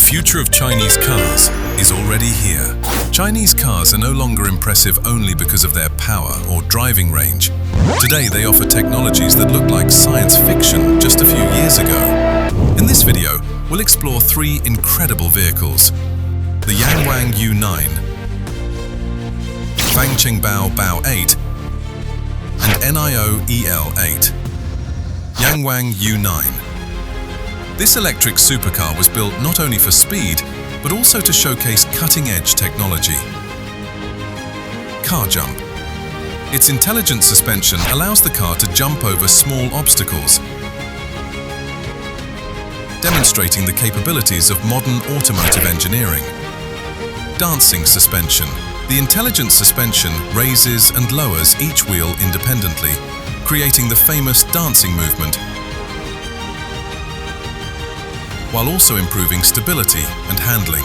future of Chinese cars is already here. Chinese cars are no longer impressive only because of their power or driving range. Today they offer technologies that look like science fiction just a few years ago. In this video, we'll explore three incredible vehicles: the YangWang U9, Fangchengbao Bao 8, and NIO EL8. YangWang U9. This electric supercar was built not only for speed, but also to showcase cutting-edge technology. Car jump. Its intelligent suspension allows the car to jump over small obstacles, demonstrating the capabilities of modern automotive engineering. Dancing suspension. The intelligent suspension raises and lowers each wheel independently, creating the famous dancing movement, while also improving stability and handling.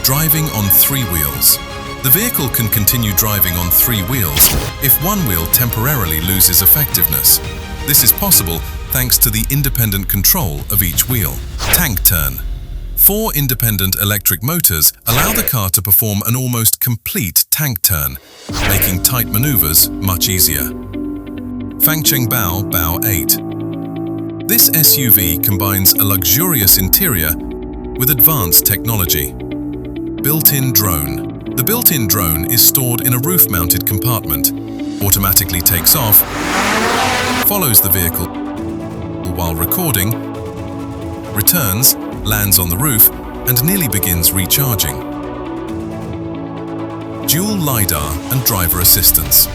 Driving on three wheels. The vehicle can continue driving on three wheels if one wheel temporarily loses effectiveness. This is possible thanks to the independent control of each wheel. Tank turn. 4 independent electric motors allow the car to perform an almost complete tank turn, making tight maneuvers much easier. Fangchengbao Bao 8. This SUV combines a luxurious interior with advanced technology. Built-in drone. The built-in drone is stored in a roof-mounted compartment, automatically takes off, follows the vehicle while recording, returns, lands on the roof, and nearly begins recharging. Dual LiDAR and driver assistance.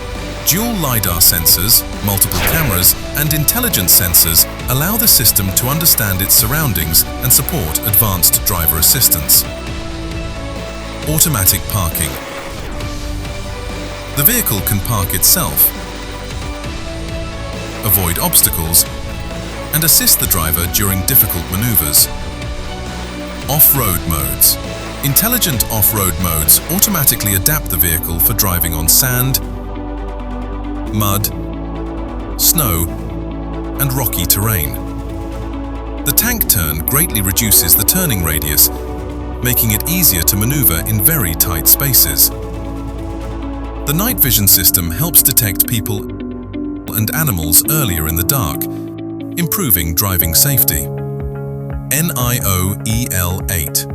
Dual LiDAR sensors, multiple cameras, and intelligent sensors allow the system to understand its surroundings and support advanced driver assistance. Automatic parking. The vehicle can park itself, avoid obstacles, and assist the driver during difficult maneuvers. Off-road modes. Intelligent off-road modes automatically adapt the vehicle for driving on sand, mud, snow, and rocky terrain. The tank turn greatly reduces the turning radius, making it easier to maneuver in very tight spaces. The night vision system helps detect people and animals earlier in the dark, improving driving safety. NIO EL8.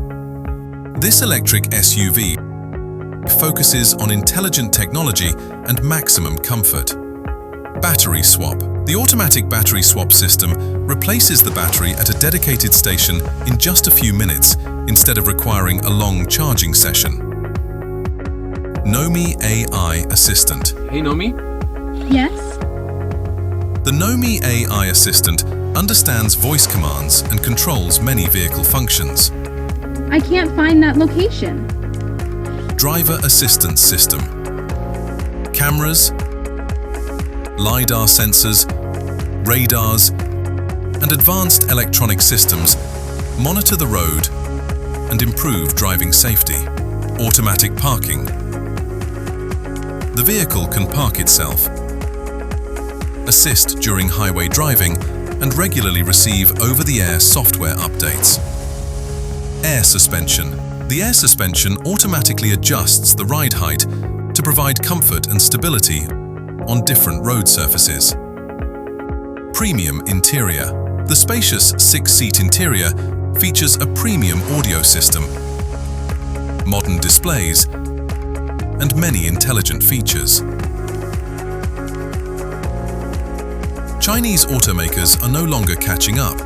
This electric SUV focuses on intelligent technology and maximum comfort. Battery swap. The automatic battery swap system replaces the battery at a dedicated station in just a few minutes instead of requiring a long charging session. NOMI AI Assistant. Hey NOMI? Yes? The NOMI AI Assistant understands voice commands and controls many vehicle functions. I can't find that location. Driver Assistance System. Cameras, LiDAR sensors, radars, and advanced electronic systems monitor the road and improve driving safety. Automatic parking. The vehicle can park itself, assist during highway driving, and regularly receive over-the-air software updates. Air suspension. The air suspension automatically adjusts the ride height to provide comfort and stability on different road surfaces. Premium interior. The spacious 6-seat interior features a premium audio system, modern displays, and many intelligent features. Chinese automakers are no longer catching up.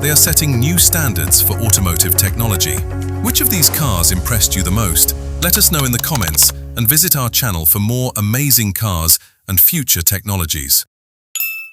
They are setting new standards for automotive technology. Which of these cars impressed you the most? Let us know in the comments and visit our channel for more amazing cars and future technologies.